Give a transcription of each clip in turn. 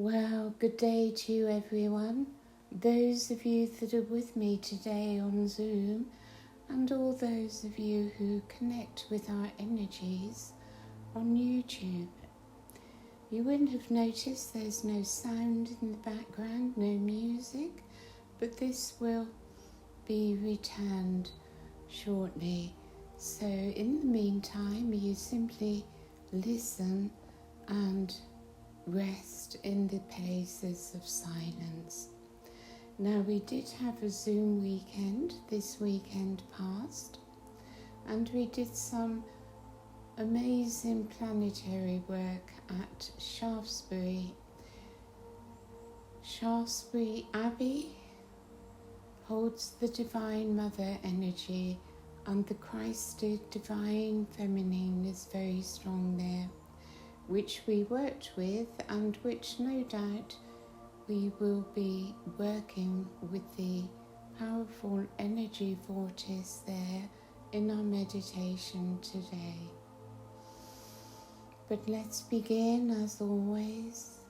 Well, good day to you everyone. Those of you that are with me today on Zoom and all those of you who connect with our energies on YouTube. You wouldn't have noticed there's no sound in the background, no music, but this will be returned shortly. So in the meantime, you simply listen and rest in the places of silence. Now, we did have a Zoom weekend this weekend past, and we did some amazing planetary work at Shaftesbury. Shaftesbury Abbey holds the Divine Mother energy, and the Christed Divine Feminine is very strong there, which we worked with and which no doubt we will be working with the powerful energy vortex there in our meditation today. But let's begin as always,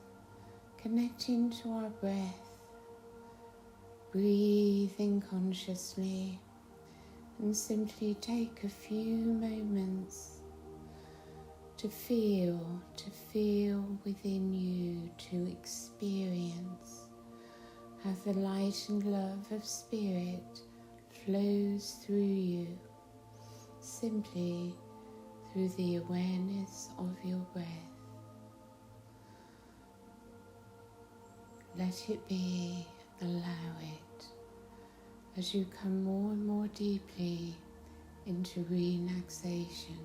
connecting to our breath, breathing consciously, and simply take a few moments to feel within you, to experience how the light and love of Spirit flows through you, simply through the awareness of your breath. Let it be, allow it, as you come more and more deeply into relaxation.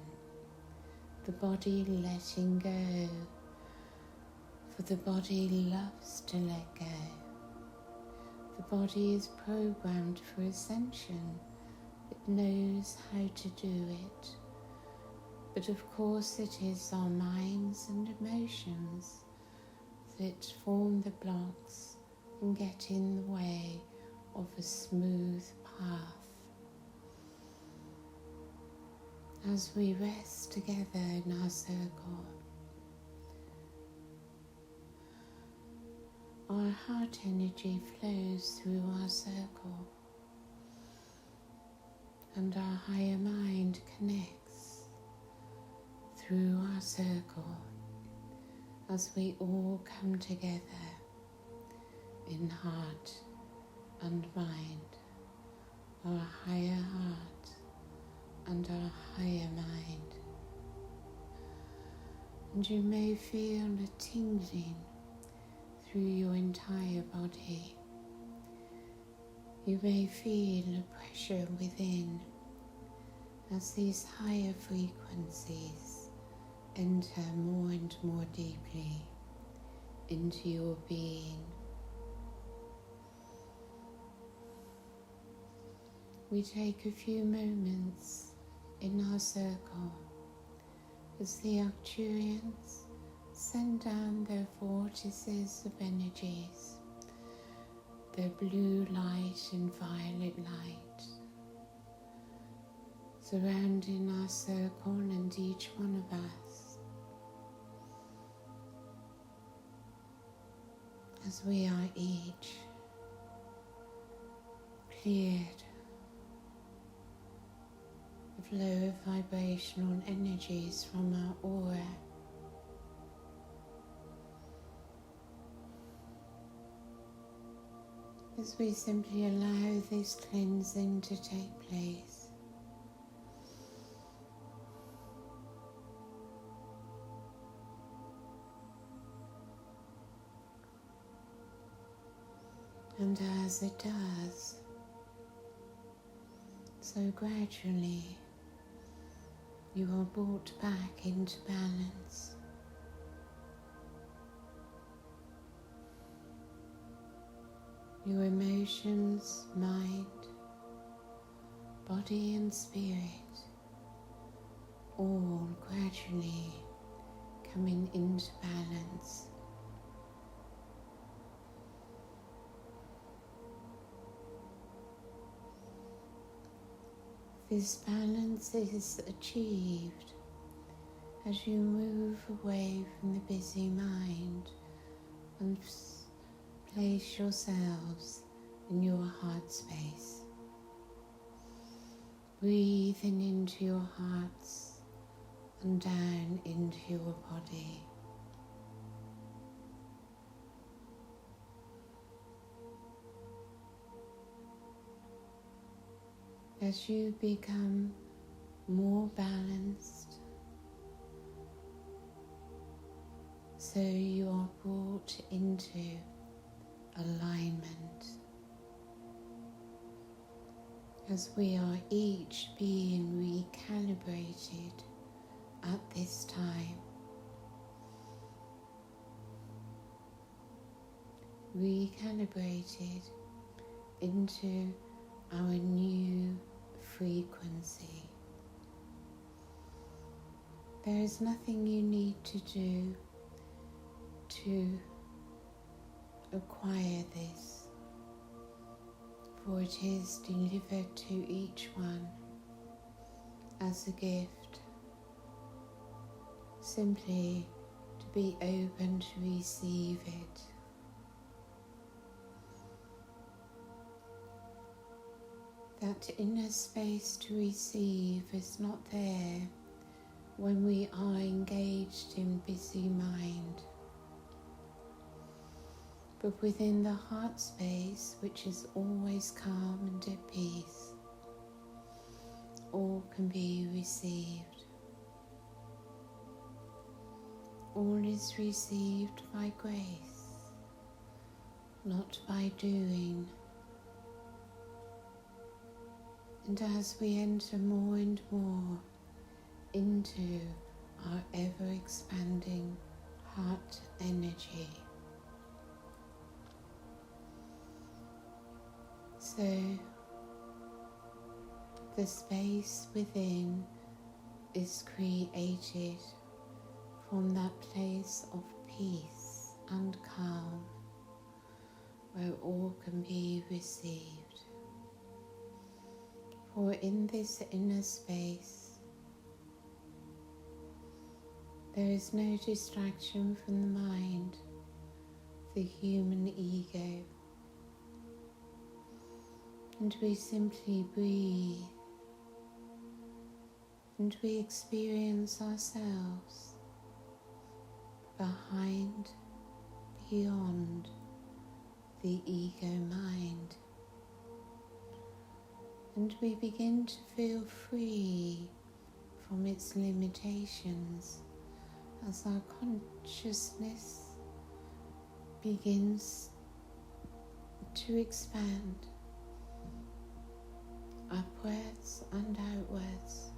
The body letting go, for the body loves to let go. The body is programmed for ascension. It knows how to do it. But of course it is our minds and emotions that form the blocks and get in the way of a smooth path. As we rest together in our circle, our heart energy flows through our circle, and our higher mind connects through our circle as we all come together in heart and mind, our higher heart and our higher mind. And you may feel a tingling through your entire body. You may feel a pressure within as these higher frequencies enter more and more deeply into your being. We take a few moments in our circle as the Arcturians send down their vortices of energies, their blue light and violet light, surrounding our circle and each one of us, as we are each cleared of lower vibrational energies from our aura. As we simply allow this cleansing to take place, and as it does, so gradually you are brought back into balance. Your emotions, mind, body and spirit all gradually coming into balance. This balance is achieved as you move away from the busy mind and place yourselves in your heart space. Breathing into your hearts and down into your body. As you become more balanced, so you are brought into alignment, as we are each being recalibrated at this time. Recalibrated into our new frequency. There is nothing you need to do to acquire this, for it is delivered to each one as a gift, simply to be open to receive it. That inner space to receive is not there when we are engaged in busy mind, but within the heart space, which is always calm and at peace, all can be received. All is received by grace, not by doing. And as we enter more and more into our ever-expanding heart energy, so the space within is created from that place of peace and calm, where all can be received. For in this inner space, there is no distraction from the mind, the human ego, and we simply breathe, and we experience ourselves behind, beyond the ego mind. And we begin to feel free from its limitations as our consciousness begins to expand upwards and outwards.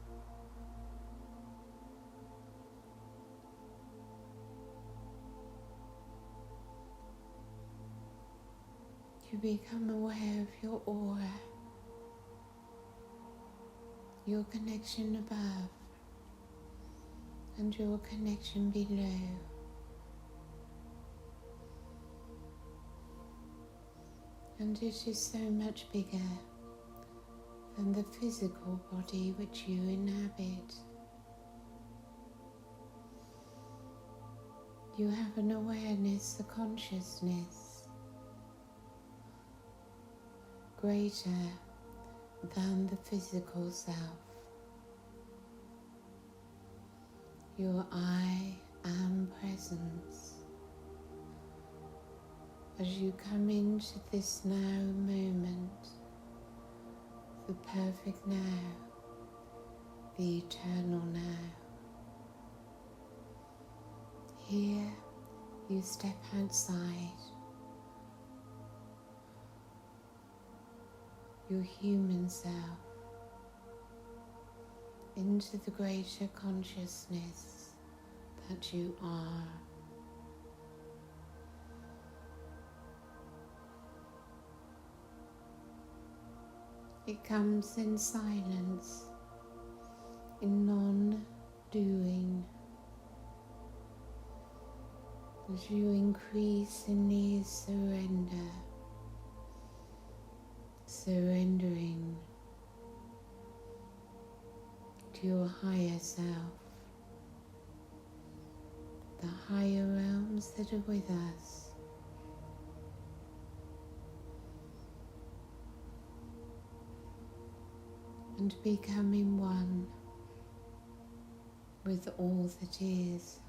You become aware of your aura, your connection above and your connection below. And it is so much bigger than the physical body which you inhabit. You have an awareness, a consciousness greater than the physical self. Your I am presence. As you come into this now moment, the perfect now, the eternal now. Here you step outside your human self into the greater consciousness that you are. It comes in silence, in non-doing, as you increase in the surrendering to your higher self, the higher realms that are with us, and becoming one with all that is.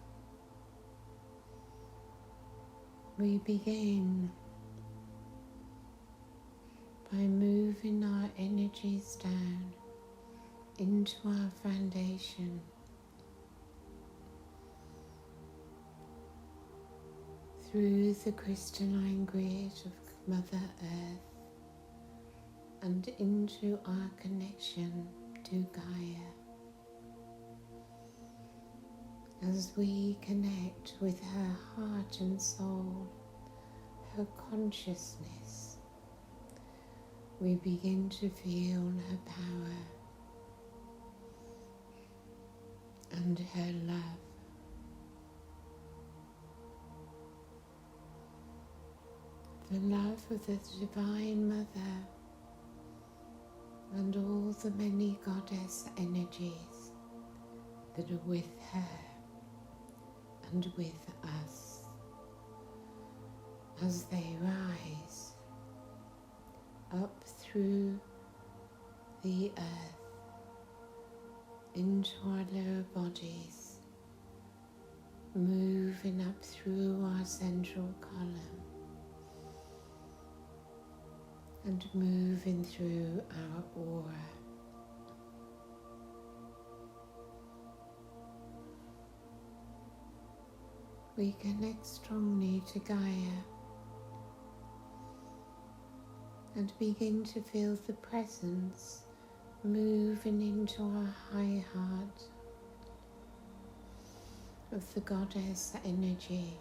We begin by moving our energies down into our foundation, through the crystalline grid of Mother Earth and into our connection to Gaia. As we connect with her heart and soul, her consciousness, we begin to feel her power and her love. The love of the Divine Mother and all the many goddess energies that are with her and with us as they rise up through the earth into our lower bodies, moving up through our central column and moving through our aura. We connect strongly to Gaia and begin to feel the presence moving into our high heart of the goddess energy.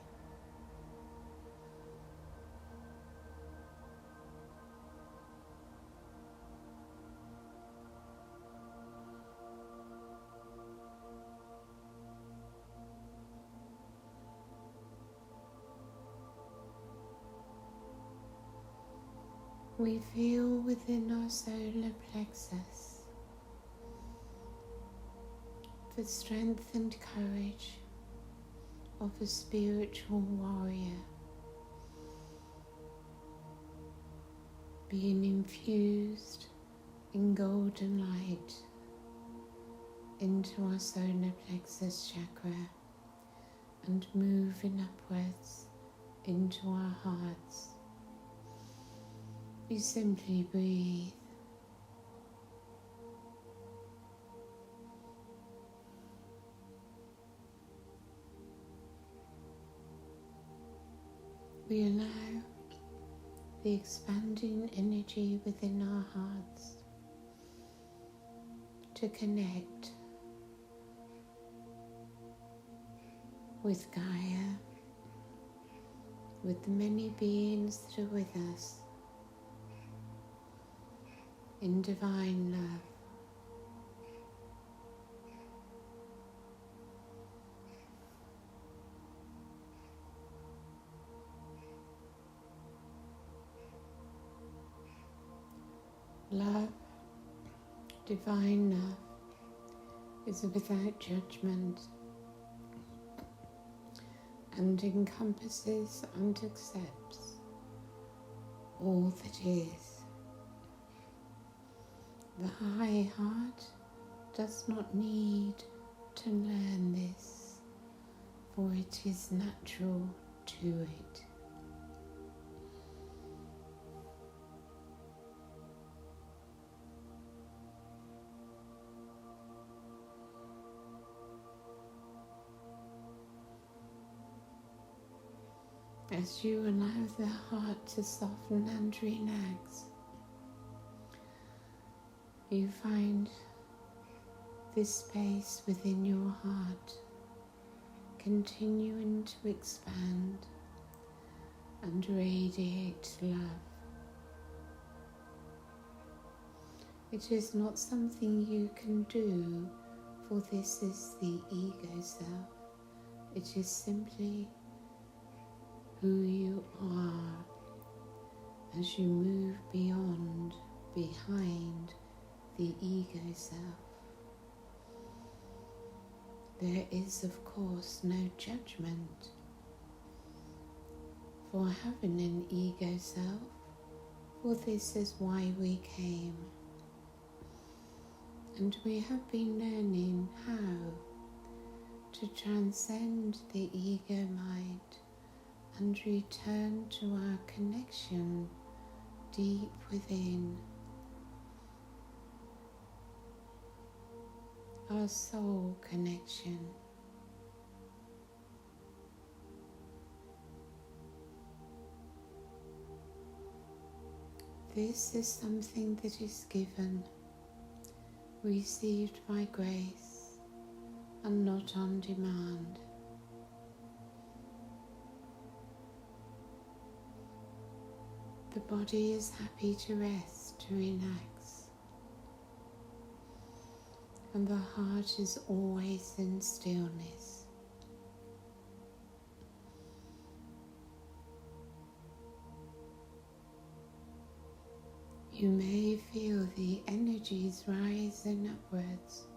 We feel within our solar plexus the strength and courage of a spiritual warrior, being infused in golden light into our solar plexus chakra and moving upwards into our hearts. We simply breathe. We allow the expanding energy within our hearts to connect with Gaia, with the many beings that are with us in divine love. Love, divine love, is without judgment and encompasses and accepts all that is. The high heart does not need to learn this, for it is natural to it. As you allow the heart to soften and relax, you find this space within your heart continuing to expand and radiate love. It is not something you can do, for this is the ego self. It is simply who you are as you move behind the ego self. There is, of course, no judgment for having an ego self, for this is why we came. And we have been learning how to transcend the ego mind and return to our connection deep within, our soul connection. This is something that is given, received by grace, and not on demand. The body is happy to rest, to relax, and the heart is always in stillness. You may feel the energies rising upwards.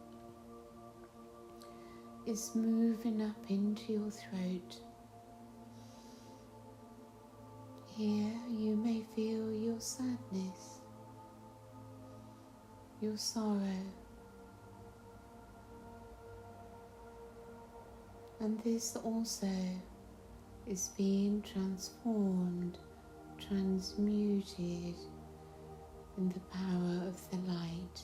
It's moving up into your throat. Here you may feel your sadness, your sorrow, and this also is being transformed, transmuted in the power of the light.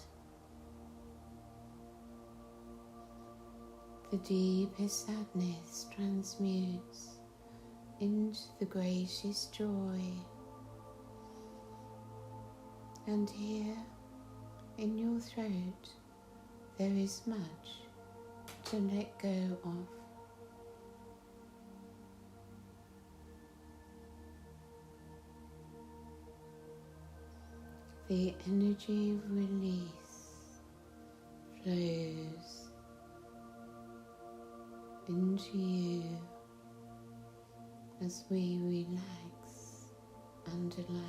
The deepest sadness transmutes into the greatest joy. And here in your throat there is much to let go of. The energy of release flows into you as we relax and allow.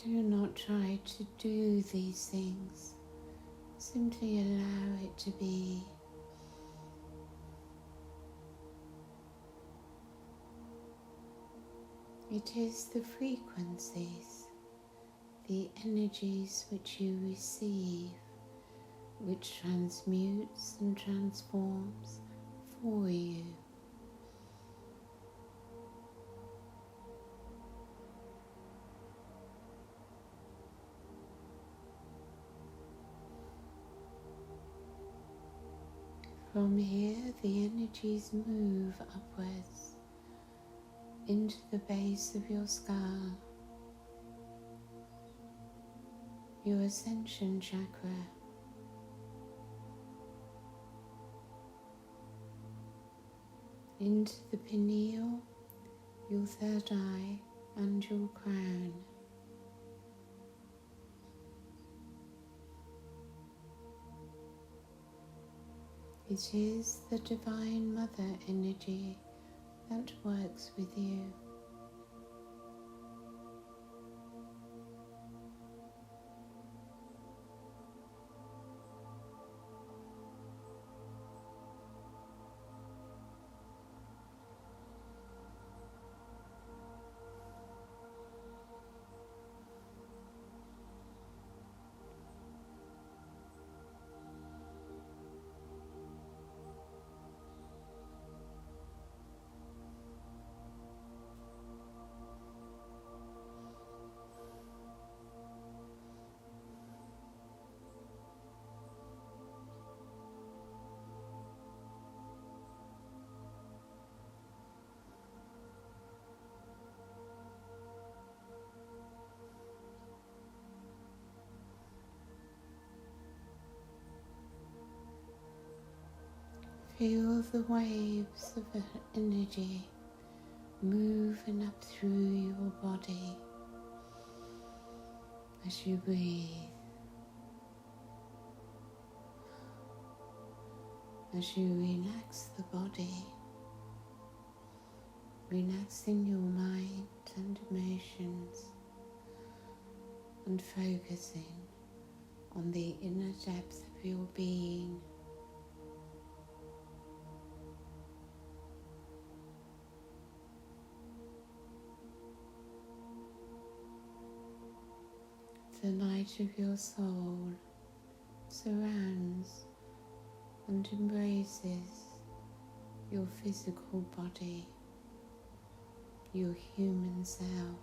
Do not try to do these things, simply allow it to be. It is the frequencies, the energies which you receive, which transmutes and transforms for you. From here, the energies move upwards into the base of your skull, your ascension chakra, into the pineal, your third eye, and your crown. It is the Divine Mother energy that works with you. Feel the waves of energy moving up through your body as you breathe, as you relax the body, relaxing your mind and emotions and focusing on the inner depth of your being. the light of your soul surrounds and embraces your physical body, your human self,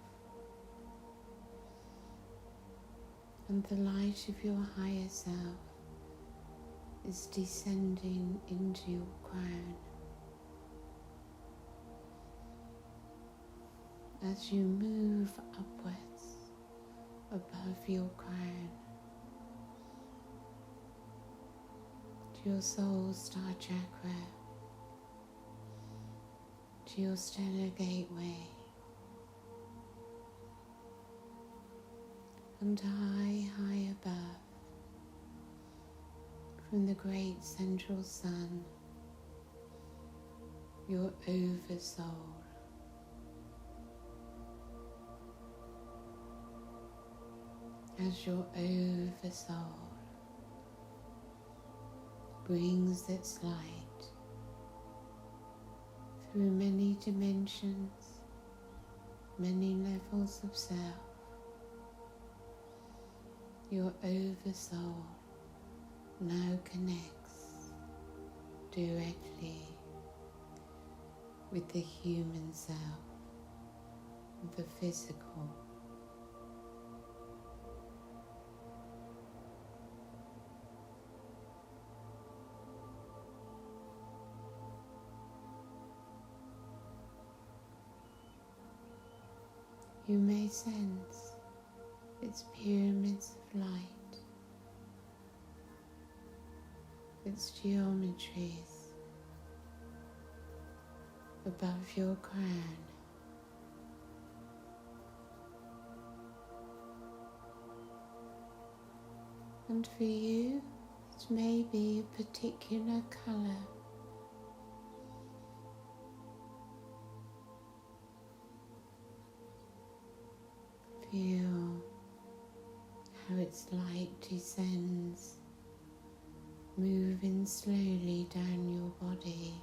and the light of your higher self is descending into your crown. As you move upwards above your crown to your soul star chakra, to your stellar gateway, and high above, from the great central sun, your oversoul. As your oversoul brings its light through many dimensions, many levels of self, your oversoul now connects directly with the human self, the physical. You may sense its pyramids of light, its geometries above your crown. And for you, it may be a particular colour. Feel how its light descends, moving slowly down your body,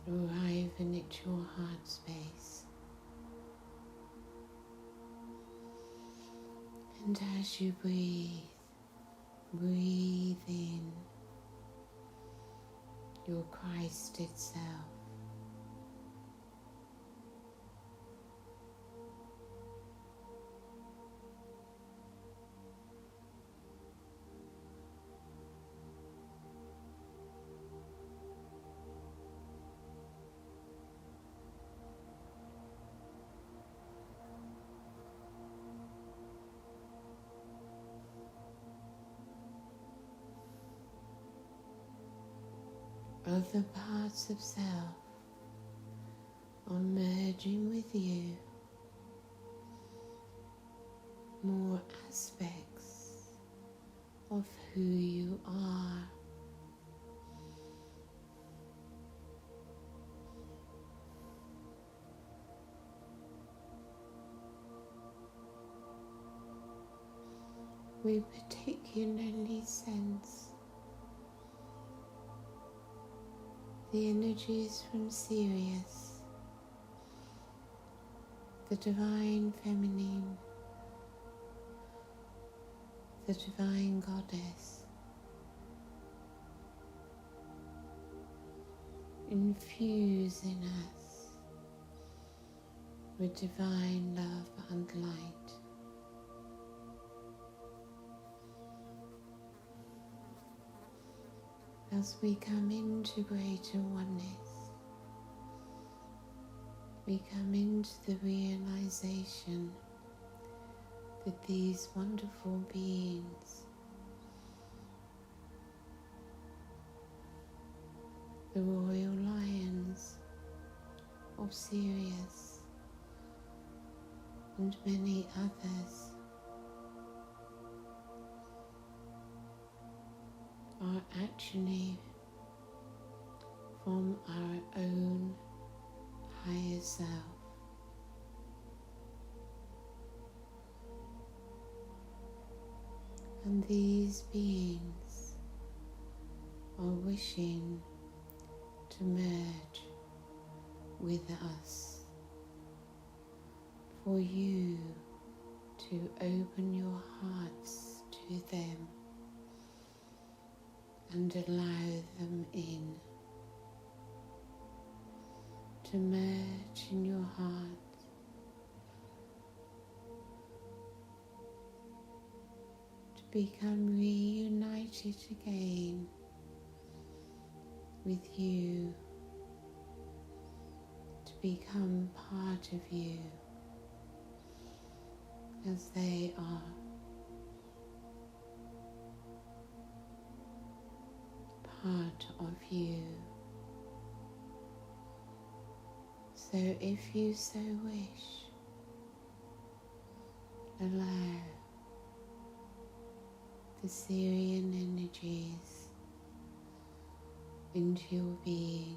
arriving at your heart space. And as you breathe in your Christ itself. Other parts of self are merging with you. More aspects of who you are. We particularly sense the energies from Sirius, the divine feminine, the divine goddess, infusing us with divine love and light. As we come into greater oneness, we come into the realization that these wonderful beings, the royal lions of Sirius and many others, are actually from our own higher self. And these beings are wishing to merge with us, for you to to open your hearts to them and allow them in, to merge in your heart, to become reunited again with you, to become part of you as they are. Part of you. So if you so wish, allow the Sirian energies into your being.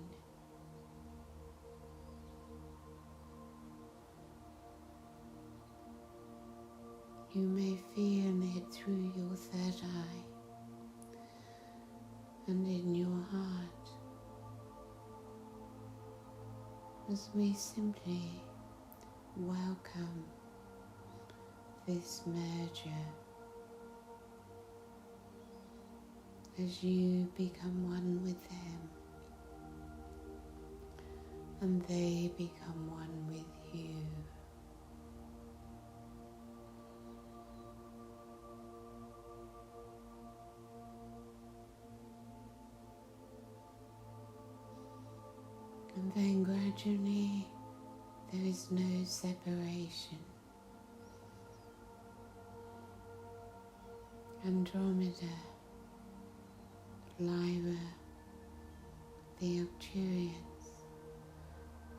You may feel it through your third eye and in your heart as we simply welcome this merger, as you become one with them and they become one with you. And then gradually there is no separation. Andromeda, Lyra, the Arcturians,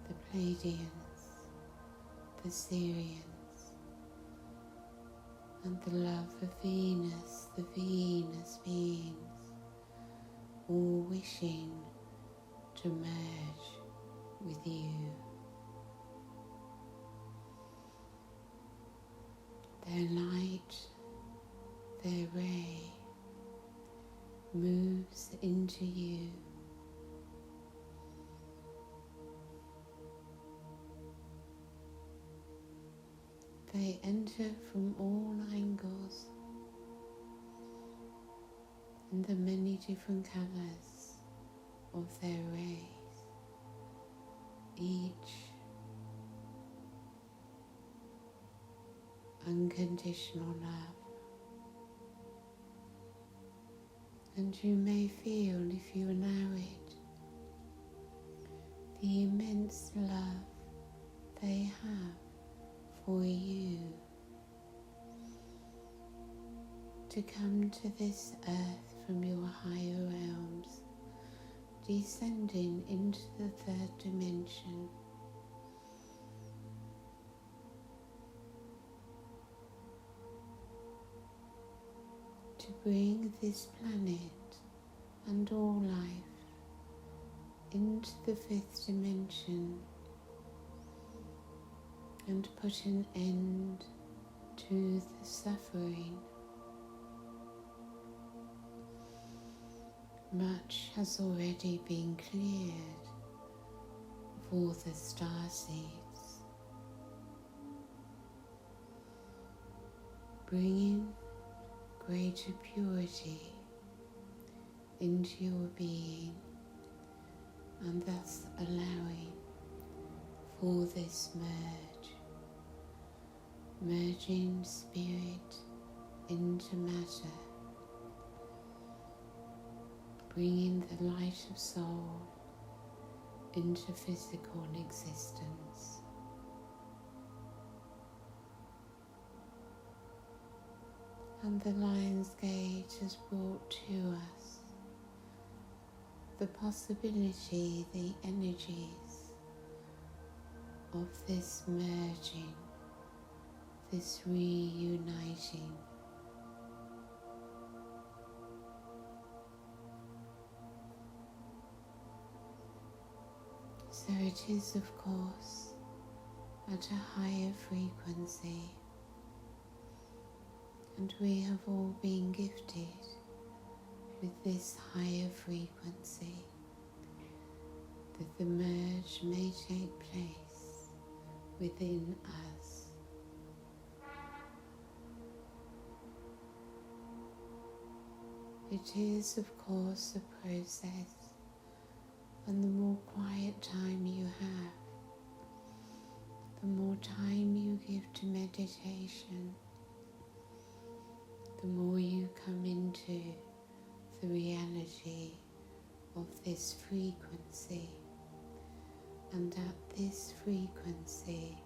the Pleiadians, the Sirians, and the love of Venus, the Venus beings, all wishing to merge with you. Their light, their ray moves into you. They enter from all angles in the many different colours of their rays, each unconditional love. And you may feel, if you allow it, the immense love they have for you to come to this earth from your higher realms, descending into the third dimension, to bring this planet and all life into the fifth dimension and put an end to the suffering. Much has already been cleared of all the star seeds, bringing greater purity into your being and thus allowing for this merging spirit into matter, bringing the light of soul into physical existence. And the Lion's Gate has brought to us the possibility, the energies of this merging, this reuniting. So it is, of course, at a higher frequency, and we have all been gifted with this higher frequency, that the merge may take place within us. It is, of course, a process, and the more quiet time you have, the more time you give to meditation, the more you come into the reality of this frequency. And at this frequency,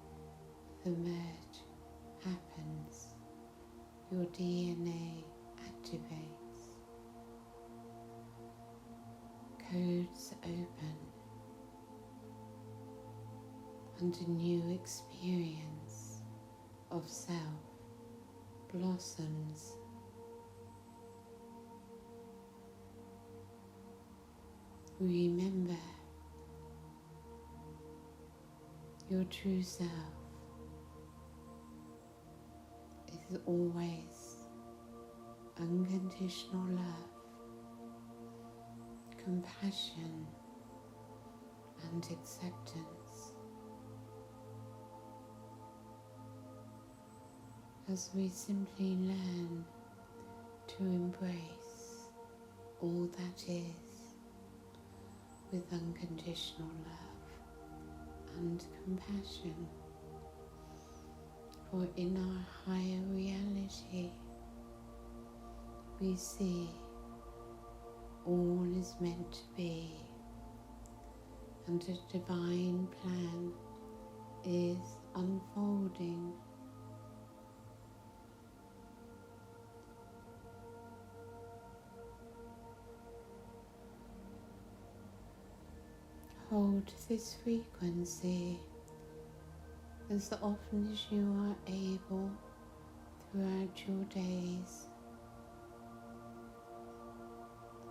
the merge happens. Your DNA activates. Codes open. And a new experience of self blossoms. Remember, your true self is always unconditional love, compassion, and acceptance. As we simply learn to embrace all that is with unconditional love and compassion, for in our higher reality we see all is meant to be, and a divine plan is unfolding. Hold this frequency as often as you are able throughout your days,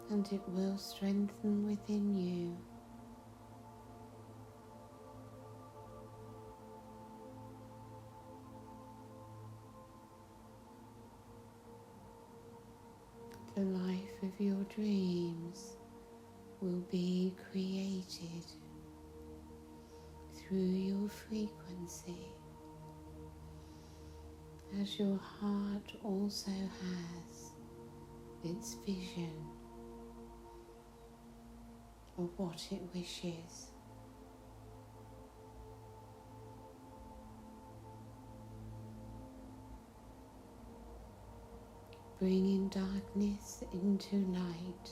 and it will strengthen within you. The life of your dreams will be created through your frequency, as your heart also has its vision of what it wishes. Bringing darkness into light,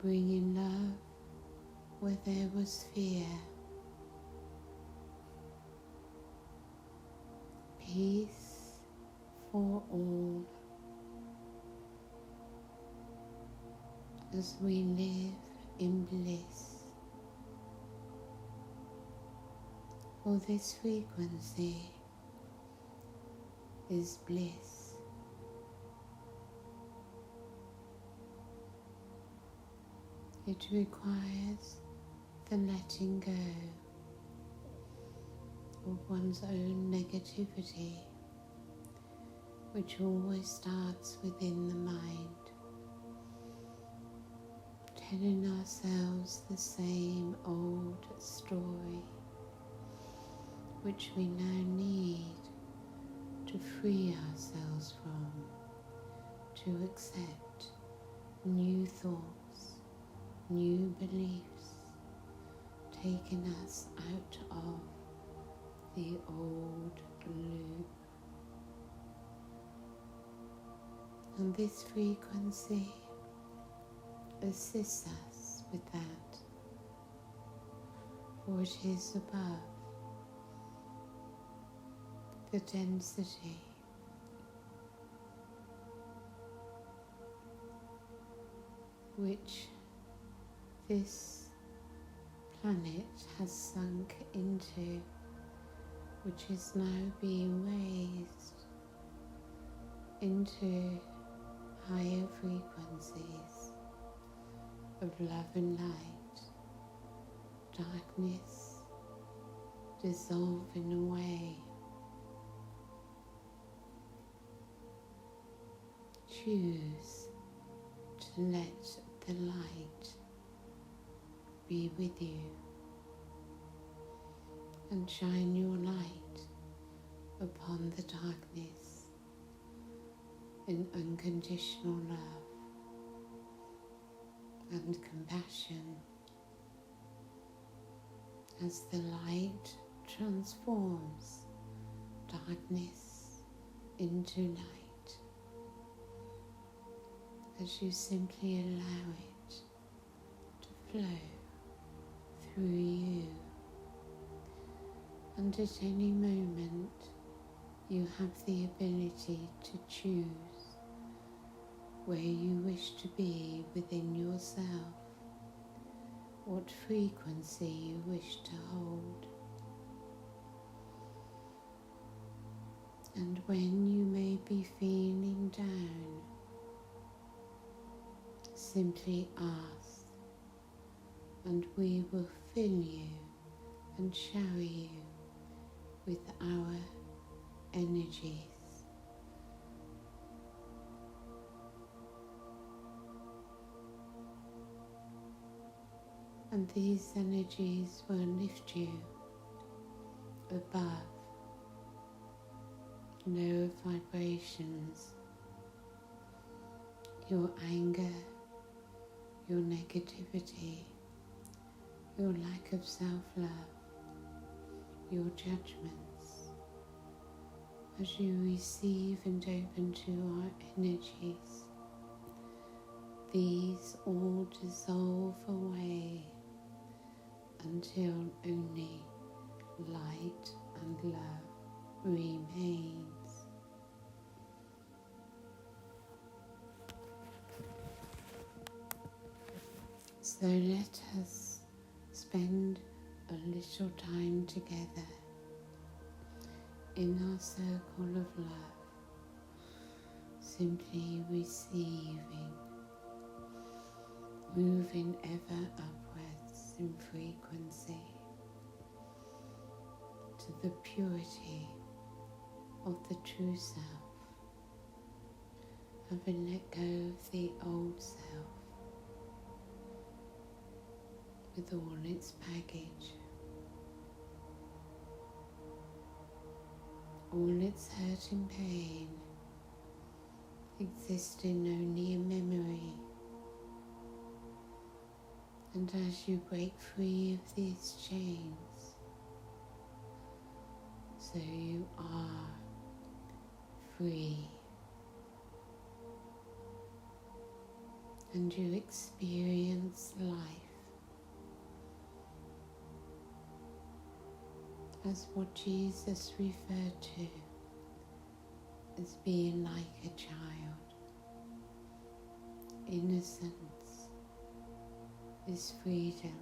bringing love where there was fear, peace for all, as we live in bliss. For this frequency is bliss. It requires the letting go of one's own negativity, which always starts within the mind, telling ourselves the same old story, which we now need to free ourselves from, to accept new thoughts, new beliefs, taking us out of the old loop. And this frequency assists us with that, for it is above the density which this planet has sunk into, which is now being raised into higher frequencies of love and light, darkness dissolving away. Choose to let the light be with you and shine your light upon the darkness, in unconditional love and compassion as the light transforms darkness into light, as you simply allow it to flow through you. And at any moment you have the ability to choose where you wish to be within yourself, what frequency you wish to hold. And when you may be feeling down, simply ask, and we will fill you and shower you with our energies. And these energies will lift you above lower vibrations, your anger, your negativity, your lack of self-love, your judgments. As you receive and open to our energies, these all dissolve away until only light and love remains. So let us spend a little time together in our circle of love, simply receiving, moving ever upwards in frequency to the purity of the true self, having let go of the old self with all its baggage, all its hurt and pain, existing only in memory. And as you break free of these chains, so you are free, and you experience life as what Jesus referred to as being like a child. Innocence is freedom,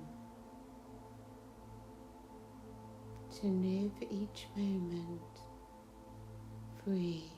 to live each moment free.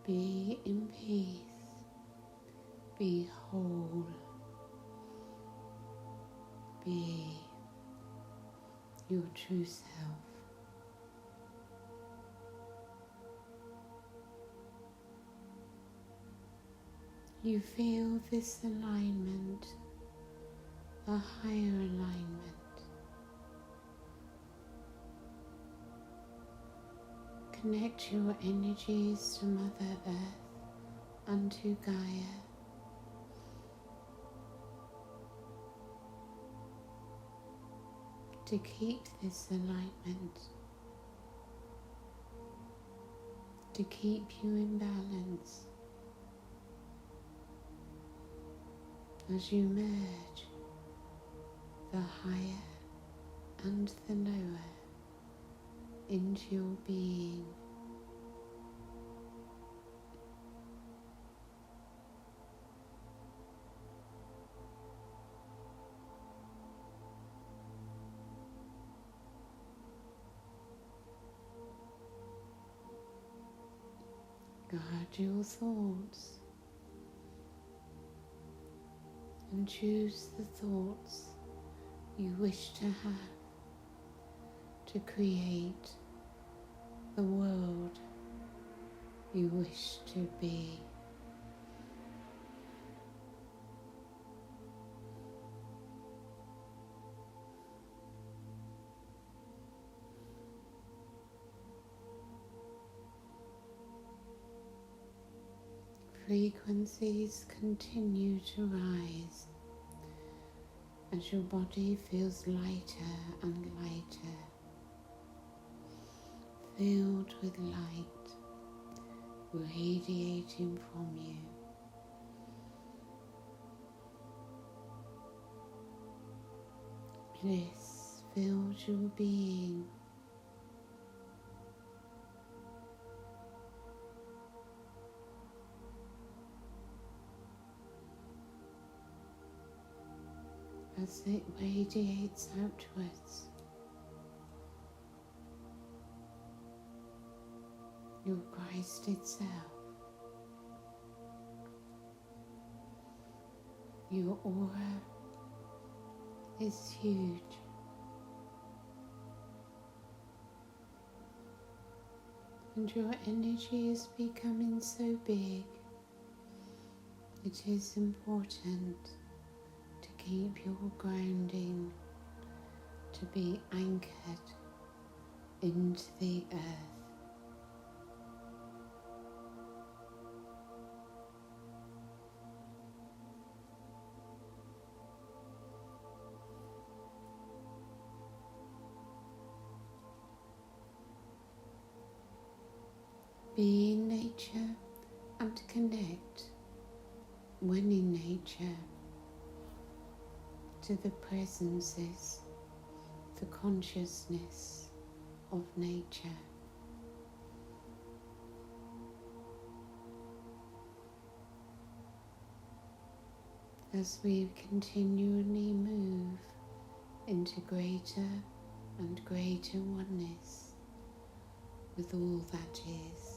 Be in peace, be whole, be your true self. You feel this alignment, a higher alignment. Connect your energies to Mother Earth and to Gaia. To keep this alignment, to keep you in balance as you merge the higher and the lower into your being. Guard your thoughts and choose the thoughts you wish to have to create the world you wish to be. Frequencies continue to rise as your body feels lighter and lighter, filled with light radiating from you. Bliss fills your being. As it radiates outwards, your Christ itself, your aura is huge. And your energy is becoming so big, it is important to keep your grounding to be anchored into the earth. Be in nature and connect when in nature to the presences, the consciousness of nature. As we continually move into greater and greater oneness with all that is.